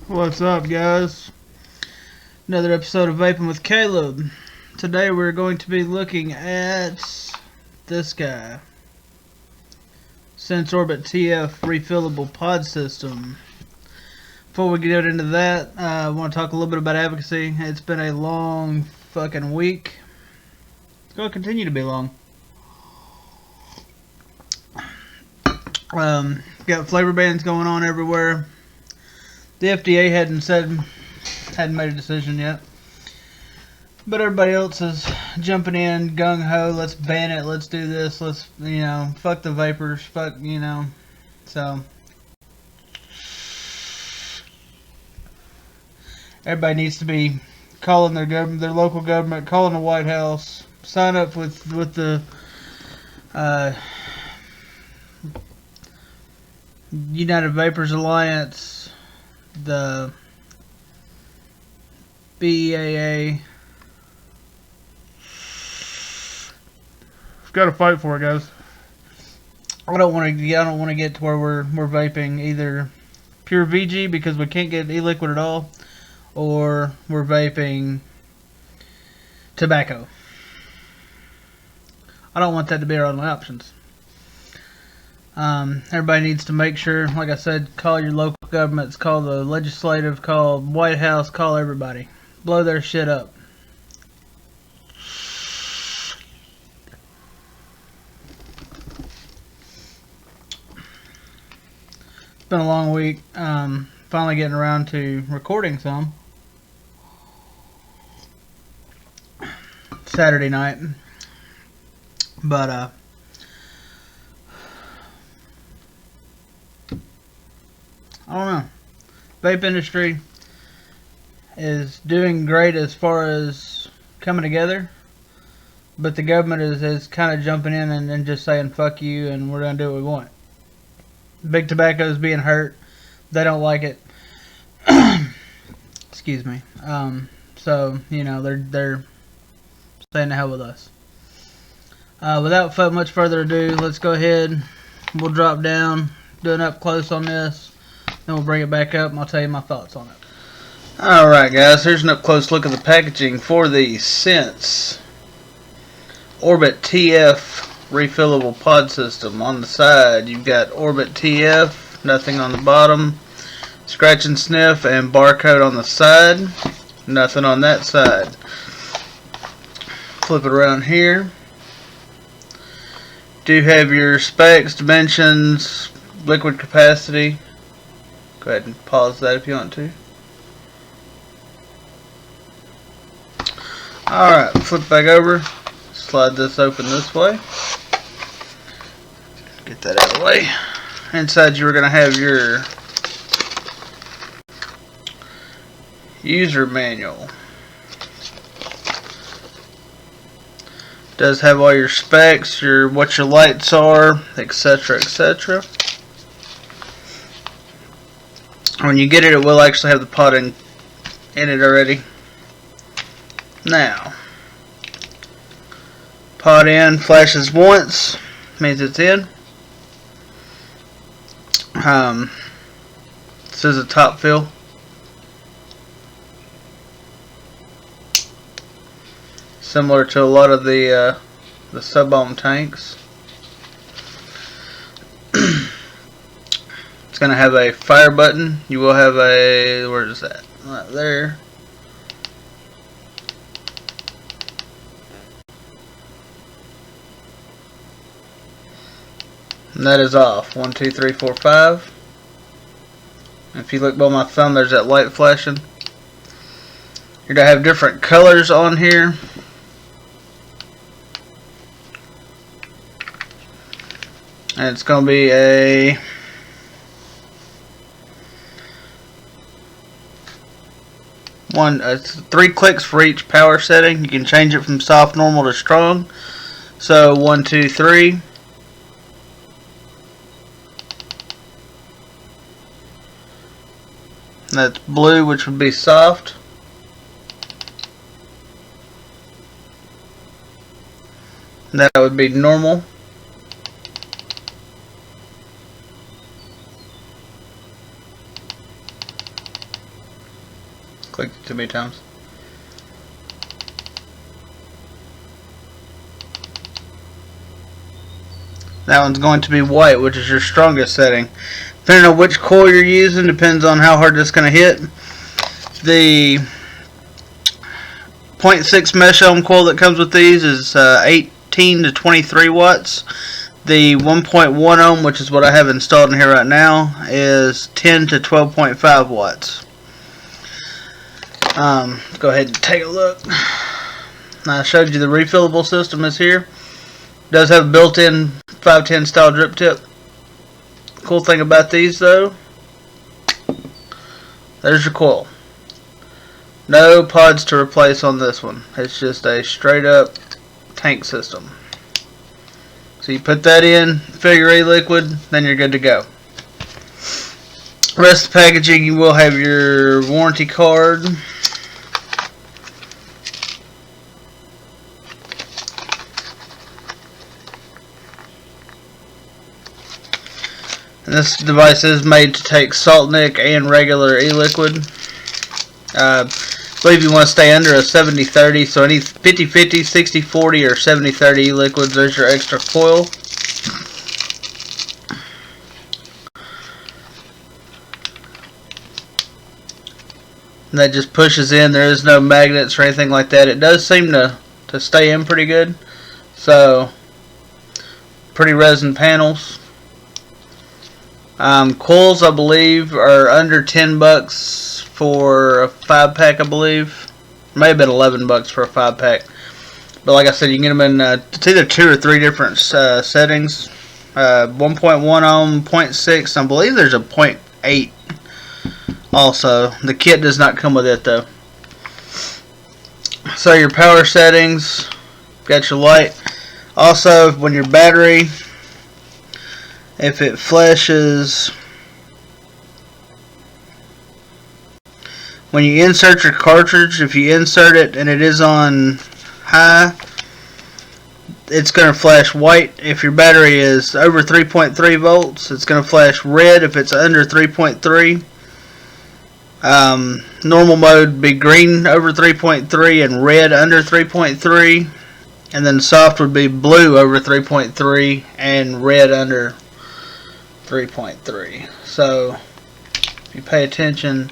What's up, guys? Another episode of Vaping with Caleb. Today we're going to be looking at this guy. Sense Orbit TF refillable pod system. Before we get into that, I want to talk a little bit about advocacy. It's been a long fucking week. It's going to continue to be long. Got flavor bans going on everywhere. The FDA hadn't made a decision yet, but everybody else is jumping in gung ho. Let's ban it. Let's do this. Let's fuck the vapors. Fuck So everybody needs to be calling their local government, calling the White House, sign up with the United Vapors Alliance, the BEAA. Got to fight for it, guys. I don't want to get to where we're vaping either pure VG because we can't get e-liquid at all, or we're vaping tobacco. I don't want that to be our only options. Everybody needs to make sure, like I said, call your local governments, call the legislative, call White House, call everybody. Blow their shit up. It's been a long week. Finally getting around to recording some. Saturday night. But, I don't know. Vape industry is doing great as far as coming together, but the government is kind of jumping in and just saying fuck you and we're gonna do what we want. Big tobacco is being hurt. They don't like it. Excuse me. So they're saying the hell with us. Without much further ado, let's go ahead. We'll drop down, do an up close on this. Then we'll bring it back up and I'll tell you my thoughts on it. Alright guys, here's an up close look at the packaging for the Sense Orbit TF refillable pod system. On the side you've got Orbit TF, nothing on the bottom, scratch and sniff, and barcode on the side, nothing on that side. Flip it around here. Do have your specs, dimensions, liquid capacity. Go ahead and pause that if you want to. Alright, flip back over. Slide this open this way. Get that out of the way. Inside you are going to have your user manual. Does have all your specs, what your lights are, etc., etc. When you get it, it will actually have the pod in it already. Now, pod in, flashes once, means it's in. This is a top fill. Similar to a lot of the sub-ohm tanks. It's going to have a fire button. You will have a, where is that? Right there. And that is off. 1, 2, 3, 4, 5. If you look below my thumb, there's that light flashing. You're going to have different colors on here. And it's going to be a it's 3 clicks for each power setting. You can change it from soft, normal to strong. So 1, 2, 3. That's blue, which would be soft. That would be normal. Clicked too many times. That one's going to be white, which is your strongest setting. Depending on which coil you're using, depends on how hard it's going to hit. The 0.6 mesh ohm coil that comes with these is 18 to 23 watts. The 1.1 ohm, which is what I have installed in here right now, is 10 to 12.5 watts. Let's go ahead and take a look. I showed you the refillable system is here. It does have a built-in 510 style drip tip. Cool thing about these though, there's your coil. No pods to replace on this one. It's just a straight up tank system. So you put that in, fill your e-liquid, then you're good to go. Rest of the packaging, you will have your warranty card. And this device is made to take salt nick and regular e-liquid. I believe you want to stay under a 70-30, so any 50-50, 60-40, or 70-30 e-liquids, there's your extra coil. And that just pushes in. There is no magnets or anything like that. It does seem to stay in pretty good. So, pretty resin panels. Coils, I believe, are under 10 bucks for a 5-pack, I believe. May have been 11 bucks for a 5-pack. But like I said, you can get them in it's either 2 or 3 different settings. 1.1 ohm, 0.6, I believe there's a 0.8 also. The kit does not come with it though. So your power settings, got your light. Also, when your battery, if it flashes, when you insert your cartridge, if you insert it and it is on high, it's going to flash white. If your battery is over 3.3 volts, it's going to flash red if it's under 3.3. Normal mode would be green over 3.3 and red under 3.3. And then soft would be blue over 3.3 and red under 3.3. So if you pay attention,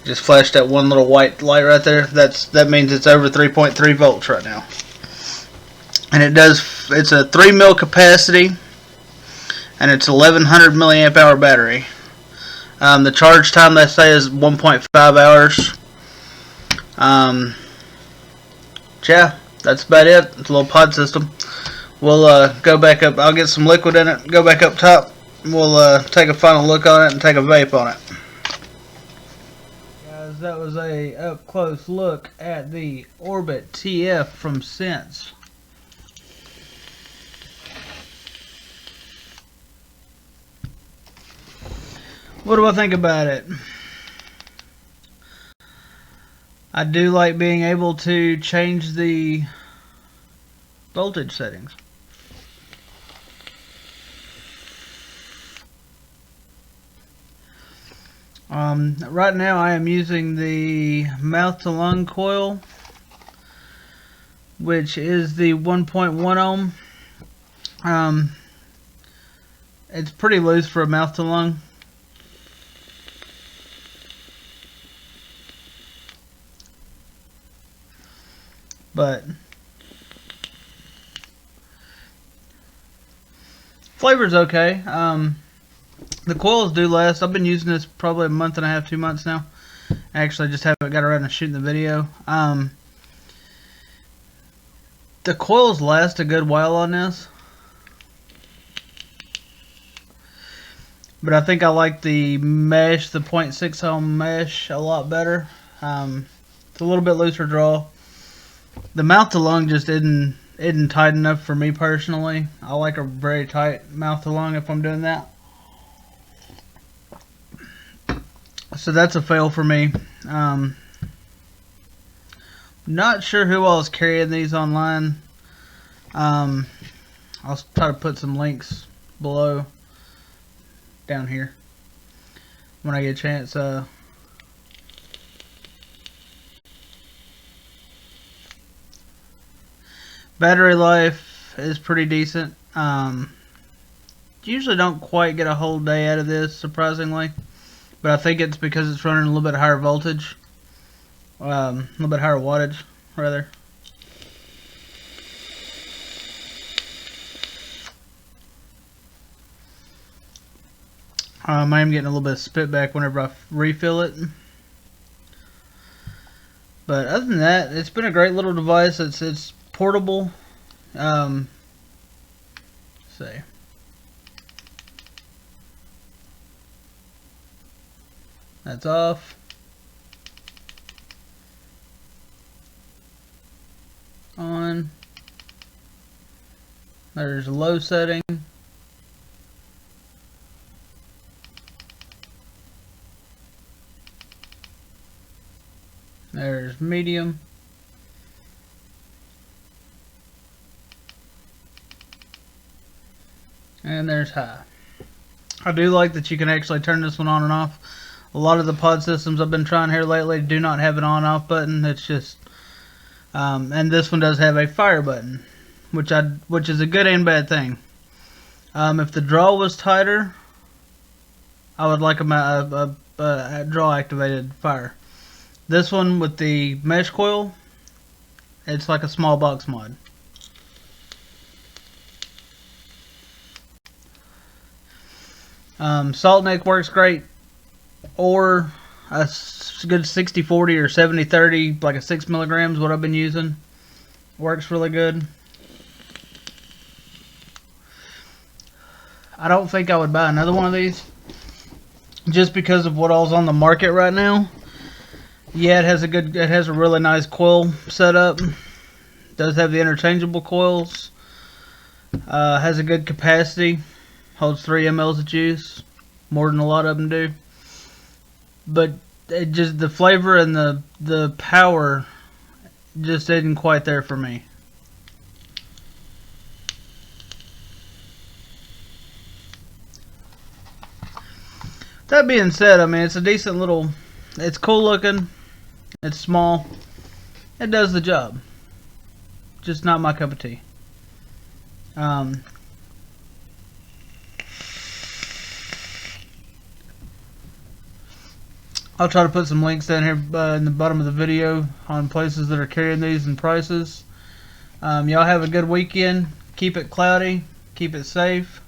just flash that one little white light right there. That means it's over 3.3 volts right now. And it's a 3 mil capacity, and it's 1100 milliamp hour battery. The charge time they say is 1.5 hours. Yeah, that's about it. It's a little pod system. We'll go back up. I'll get some liquid in it, go back up top. We'll take a final look on it and take a vape on it. Guys, that was a up close look at the Orbit TF from Sense. What do I think about it? I do like being able to change the voltage settings. Right now I am using the mouth to lung coil, which is the 1.1 ohm. It's pretty loose for a mouth to lung. But flavor's okay. The coils do last. I've been using this probably a month and a half, 2 months now. Actually, I just haven't got around to shooting the video. The coils last a good while on this, but I think I like the mesh, the 0.6 ohm mesh, a lot better. It's a little bit looser draw. The mouth to lung just isn't tight enough for me personally. I like a very tight mouth to lung if I'm doing that. So that's a fail for me. Not sure who all is carrying these online. I'll try to put some links below down here. when I get a chance. Battery life is pretty decent. Usually don't quite get a whole day out of this, surprisingly, but I think it's because it's running a little bit higher voltage, a little bit higher wattage, rather. I am getting a little bit of spit back whenever I refill it. But other than that, it's been a great little device. It's portable. Let's see. That's off. On. There's a low setting. There's medium. And there's high. I do like that you can actually turn this one on and off. A lot of the pod systems I've been trying here lately do not have an on-off button. It's just, and this one does have a fire button, which is a good and bad thing. If the draw was tighter, I would like a draw activated fire. This one with the mesh coil, it's like a small box mod. Salt neck works great, or a good 60-40 or 70-30, like a 6 milligrams, what I've been using. Works really good. I don't think I would buy another one of these, just because of what all's on the market right now. Yeah, it has a really nice coil setup. Does have the interchangeable coils. Has a good capacity. Holds 3 mLs of juice, more than a lot of them do. But it just, the flavor and the power just isn't quite there for me. That being said, I mean, it's a decent little, it's cool looking. It's small. It does the job. Just not my cup of tea. I'll try to put some links down here in the bottom of the video on places that are carrying these and prices. Y'all have a good weekend. Keep it cloudy. Keep it safe.